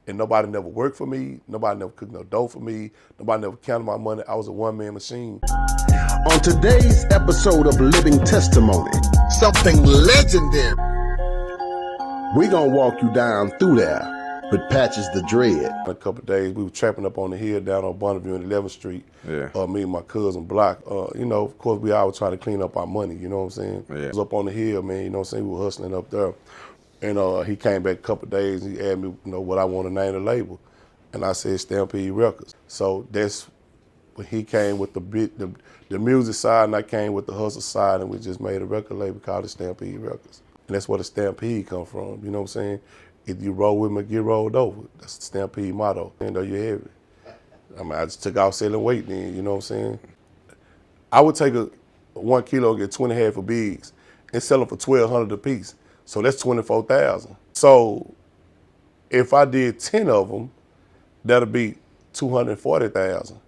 And nobody never worked for me. Nobody never cooked no dough for me. Nobody never counted my money. I was a one-man machine. On today's episode of Living Testimony, something legendary. we gonna walk you down through there with Patches the Dread. A couple of days, we were trapping up on the hill down on Bonneville and 11th Street. Yeah. Me and my cousin Block. Of course, we always try to clean up our money, you know what I'm saying? Yeah. I was up on the hill, man, you know what I'm saying? We were hustling up there. And he came back a couple of days and he asked me, what I want to name the label. And I said Stampede Records. So that's when he came with the music side and I came with the hustle side, and we just made a record label called Stampede Records. And that's where the Stampede come from, you know what I'm saying? If you roll with me, get rolled over. That's the Stampede motto. And you heavy. I just took out selling weight then, you know what I'm saying? I would take a 1 kilo and get 20 half of bigs and sell them for $1,200 a piece. So that's $24,000. So if I did 10 of them, that'll be $240,000.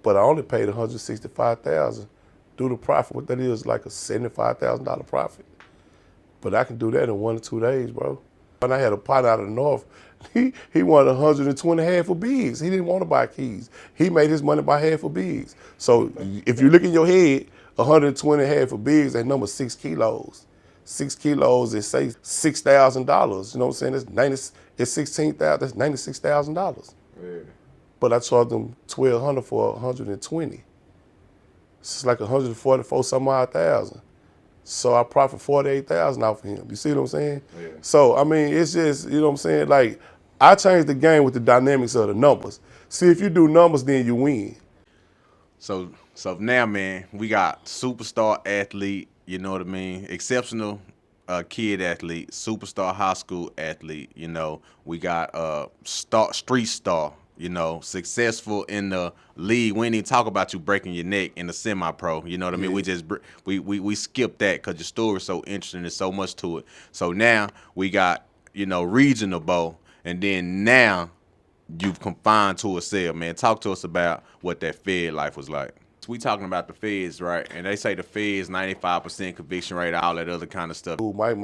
But I only paid $165,000. Do the profit, what that is, like a $75,000 profit. But I can do that in 1 or 2 days, bro. When I had a partner out of the north, he wanted 120 half of bigs. He didn't want to buy keys. He made his money by half of bigs. So if you look in your head, 120 half of bigs, that number 6 kilos. 6 kilos is say $6,000. You know what I'm saying? It's $16,000. That's $96,000. Yeah. But I charged them $1,200 for 120. It's like 144 some odd thousand. So I profit $48,000 off of him. You see what I'm saying? Yeah. So I mean, it's just, you know what I'm saying? Like, I changed the game with the dynamics of the numbers. See, if you do numbers, then you win. So now, man, we got superstar athlete, you know what I mean? Exceptional kid athlete, superstar high school athlete, you know. We got street star, you know, successful in the league. We ain't even talk about you breaking your neck in the semi-pro, you know what I mean? We just we skipped that because your story's so interesting. There's so much to it. So now we got, you know, regional bowl, and then now you've confined to a cell, man. Talk to us about what that Fed life was like. We talking about the feds, right? And they say the feds 95% conviction rate, all that other kind of stuff. Dude, Mike, you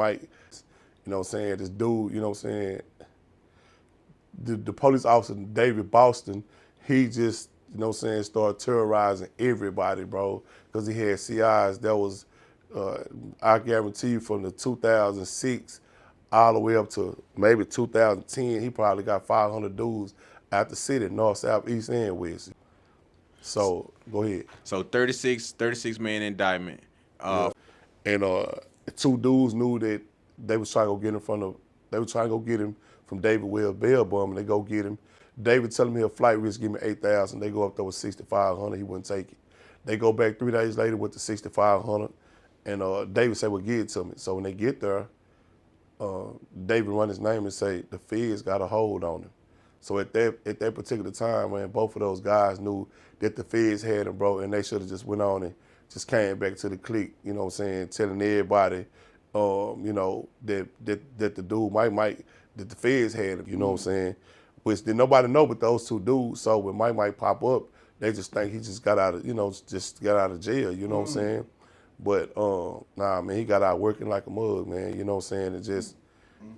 know what I'm saying? This dude, you know what I'm saying? The police officer, David Boston, he just, you know what I'm saying, started terrorizing everybody, bro, because he had CIs that was, I guarantee you, from the 2006 all the way up to maybe 2010, he probably got 500 dudes out the city, north, south, east, and west. So, go ahead. So 36 man indictment. And 2 dudes knew that they was trying to go get him from David Wells bail bum, and they go get him. David tell him he'll flight risk, give me $8,000. They go up there with $6,500. He wouldn't take it. They go back 3 days later with the $6,500, and David said, "Well, give it to me." So when they get there, David run his name and say the feds got a hold on him. So at that particular time, man, both of those guys knew that the feds had him, bro, and they should have just went on and just came back to the clique, you know what I'm saying, telling everybody, that the dude Mike, that the feds had him, you know what I'm saying, which did nobody know but those 2 dudes. So when Mike pop up, they just think he just got out of, jail, you know what I'm saying? But nah, man, he got out working like a mug, man, you know what I'm saying, and just,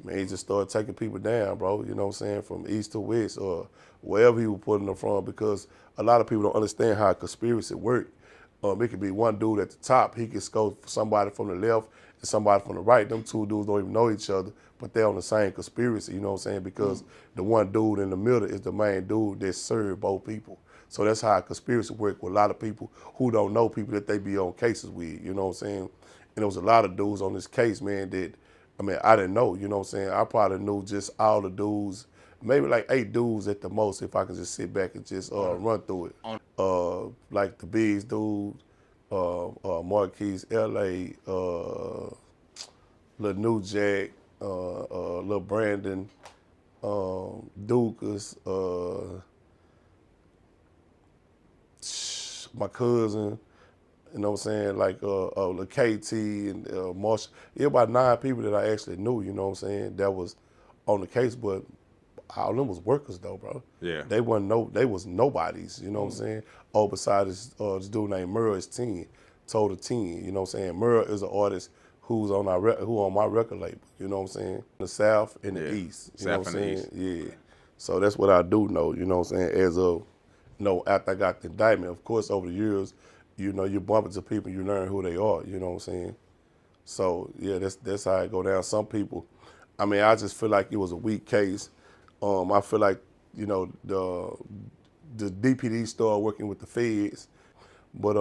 man, he just started taking people down, bro, you know what I'm saying, from east to west or wherever he was putting them from, because a lot of people don't understand how a conspiracy works. It could be one dude at the top, he could go for somebody from the left and somebody from the right. Them 2 dudes don't even know each other, but they're on the same conspiracy, you know what I'm saying, because the one dude in the middle is the main dude that served both people. So that's how a conspiracy works with a lot of people who don't know people that they be on cases with, you know what I'm saying? And there was a lot of dudes on this case, man, that, I didn't know, you know what I'm saying? I probably knew just all the dudes, maybe like 8 dudes at the most, if I can just sit back and just run through it. Like the Biggs dude, Marquise, L.A., Lil New Jack, Lil Brandon, Dukas, my cousin, you know what I'm saying, like Lil KT and Marshall. It was about 9 people that I actually knew, you know what I'm saying, that was on the case, but all of them was workers though, bro. Yeah. They was nobodies, you know what I'm saying? Oh, besides this dude named Merle is 10, told a 10, you know what I'm saying? Merle is an artist who's on on my record label, you know what I'm saying? The South and the East, you know South what I'm and the saying? Yeah. So that's what I do know, you know what I'm saying, as of, after I got the indictment. Of course, over the years, you bump into people, you learn who they are, you know what I'm saying? So, yeah, that's how it go down. Some people, I just feel like it was a weak case. I feel like, the DPD started working with the feds, but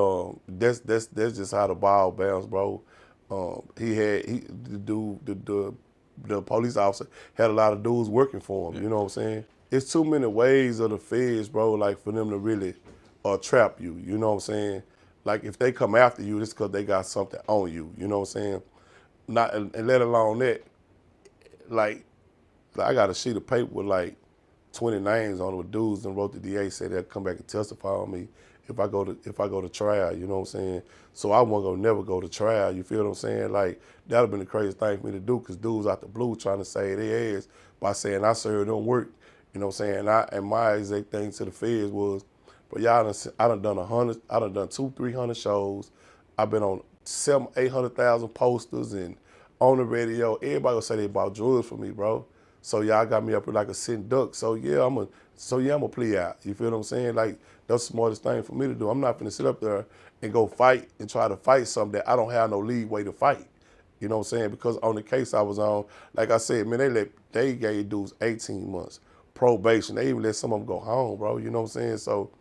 that's just how the ball bounced, bro. The dude, the police officer had a lot of dudes working for him. You know what I'm saying? It's too many ways of the feds, bro. Like for them to really trap you. You know what I'm saying? Like if they come after you, it's because they got something on you. You know what I'm saying? Not and let alone that, like I got a sheet of paper with like 20 names on it with dudes and wrote the DA said they'll come back and testify on me if I go to trial, you know what I'm saying? So I wasn't gonna never go to trial, you feel what I'm saying? Like that'd have been the craziest thing for me to do because dudes out the blue trying to save their ass by saying I served them work, you know what I'm saying? And my exact thing to the feds was, but I done done 100, I done done 200-300 shows. I've been on 700,000-800,000 posters and on the radio. Everybody gonna say they bought drugs for me, bro. So y'all got me up here like a sitting duck. So yeah, I'm a plea out. You feel what I'm saying? Like that's the smartest thing for me to do. I'm not gonna sit up there and go fight and try to fight something that I don't have no leeway to fight. You know what I'm saying? Because on the case I was on, like I said, man, they gave dudes 18 months probation. They even let some of them go home, bro. You know what I'm saying? So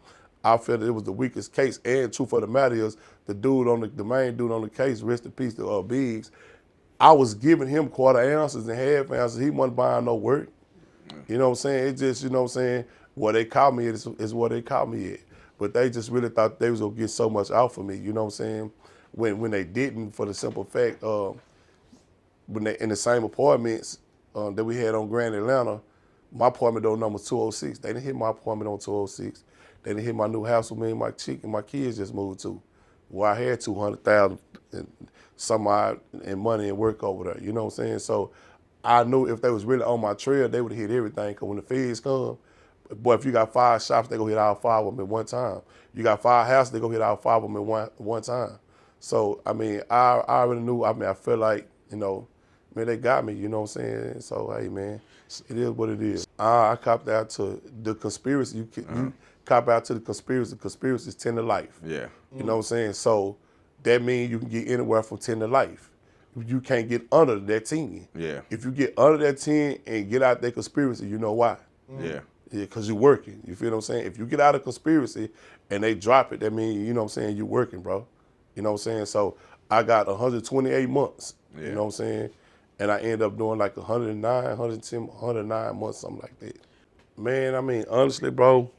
I feel that it was the weakest case. And truth of the matter is, the main dude on the case, rest in peace to Biggs, I was giving him quarter ounces and half ounces. He wasn't buying no work. You know what I'm saying? It just, you know what I'm saying, what they call me is what they call me at. But they just really thought they was gonna get so much out for me, you know what I'm saying? When they didn't, for the simple fact, when they in the same apartments that we had on Grand Atlanta, my apartment door number 206. They didn't hit my apartment on 206. They didn't hit my new house with me and my chick and my kids just moved to, where I had 200,000 and some odd in money and work over there. You know what I'm saying? So I knew if they was really on my trail, they would hit everything. Cause when the feds come, boy, if you got 5 shops, they gonna hit all 5 of them at one time. You got 5 houses, they gonna hit all 5 of them at one time. So I already knew. I feel like man, they got me. You know what I'm saying? So hey, man, it is what it is. I copped out to the conspiracy. You cop out to the conspiracy. Conspiracy is 10 to life. Yeah. You know what I'm saying? So that means you can get anywhere from 10 to life. You can't get under that 10. Yeah. If you get under that 10 and get out that conspiracy, you know why? Yeah. Yeah, because you're working. You feel what I'm saying? If you get out of conspiracy and they drop it, that means, you know what I'm saying, you're working, bro. You know what I'm saying? So I got 128 months, you know what I'm saying? And I end up doing like 109, 110, 109 months, something like that. Man, honestly, bro,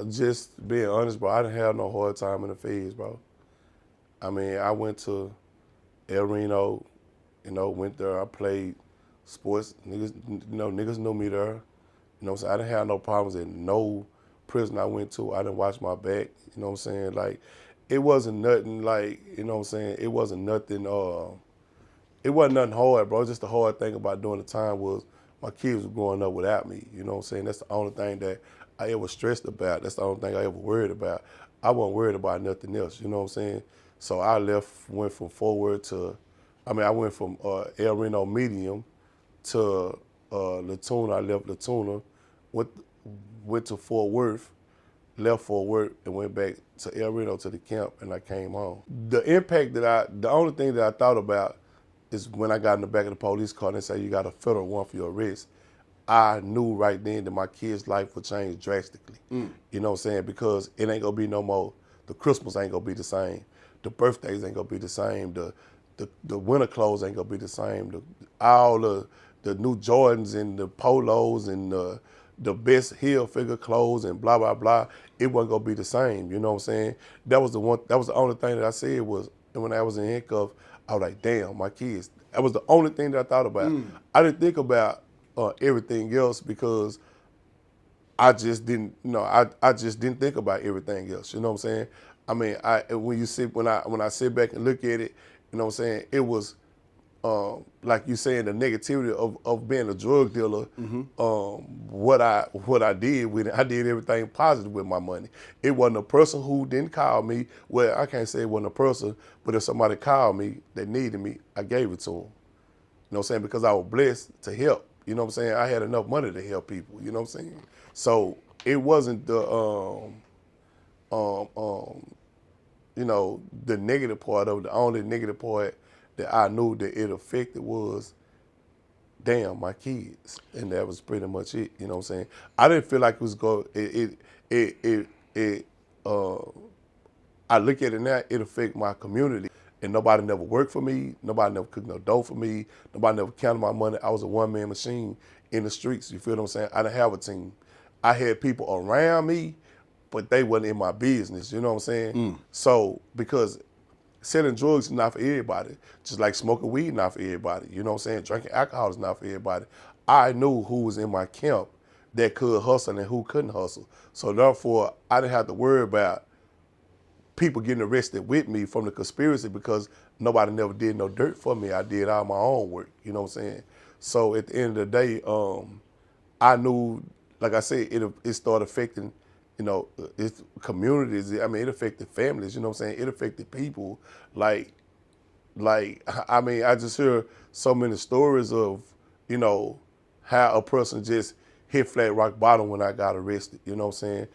just being honest, bro, I didn't have no hard time in the feds, bro. I went to El Reno, went there. I played sports. Niggas knew me there. So I didn't have no problems at no prison I went to. I didn't watch my back. You know what I'm saying? Like, it wasn't nothing like, you know what I'm saying? It wasn't nothing hard, bro. Just the hard thing about doing the time was my kids were growing up without me. You know what I'm saying? That's the only thing that I ever stressed about. That's the only thing I ever worried about. I wasn't worried about nothing else. You know what I'm saying? So I went from forward to, I went from El Reno Medium to Latuna. I left Latuna, went to Fort Worth, left Fort Worth, and went back to El Reno to the camp, and I came home. The only thing that I thought about is when I got in the back of the police car and they say you got a federal warrant for your arrest. I knew right then that my kid's life would change drastically. You know what I'm saying? Because it ain't gonna be no more. The Christmas ain't gonna be the same. The birthdays ain't gonna be the same. The winter clothes ain't gonna be the same. All the new Jordans and the polos and the best heel figure clothes and blah blah blah. It wasn't gonna be the same. You know what I'm saying? That was the only thing that I said was, and when I was in handcuffs, I was like, damn, my kids. That was the only thing that I thought about. I didn't think about everything else because I just didn't, I just didn't think about everything else. You know what I'm saying? When I sit back and look at it, you know what I'm saying? It was like you saying, the negativity of being a drug dealer. What I did with it, I did everything positive with my money. It wasn't a person who didn't call me. Well, I can't say it wasn't a person, but if somebody called me that needed me, I gave it to them. You know what I'm saying? Because I was blessed to help. You know what I'm saying? I had enough money to help people. You know what I'm saying? So it wasn't the um, um, the negative part of it. The only negative part that I knew that it affected was, damn, my kids, and that was pretty much it. You know what I'm saying? I didn't feel like it was go. It I look at it now, it affect my community. And nobody never worked for me. Nobody never cooked no dough for me. Nobody never counted my money. I was a one-man machine in the streets. You feel what I'm saying? I didn't have a team. I had people around me, but they wasn't in my business. You know what I'm saying? So, because selling drugs is not for everybody. Just like smoking weed not for everybody. You know what I'm saying? Drinking alcohol is not for everybody. I knew who was in my camp that could hustle and who couldn't hustle. So therefore, I didn't have to worry about people getting arrested with me from the conspiracy because nobody never did no dirt for me. I did all my own work. You know what I'm saying? So at the end of the day, I knew, like I said, it started affecting, its communities. I mean, it affected families. You know what I'm saying? It affected people. I mean, I just hear so many stories of, how a person just hit flat rock bottom when I got arrested. You know what I'm saying?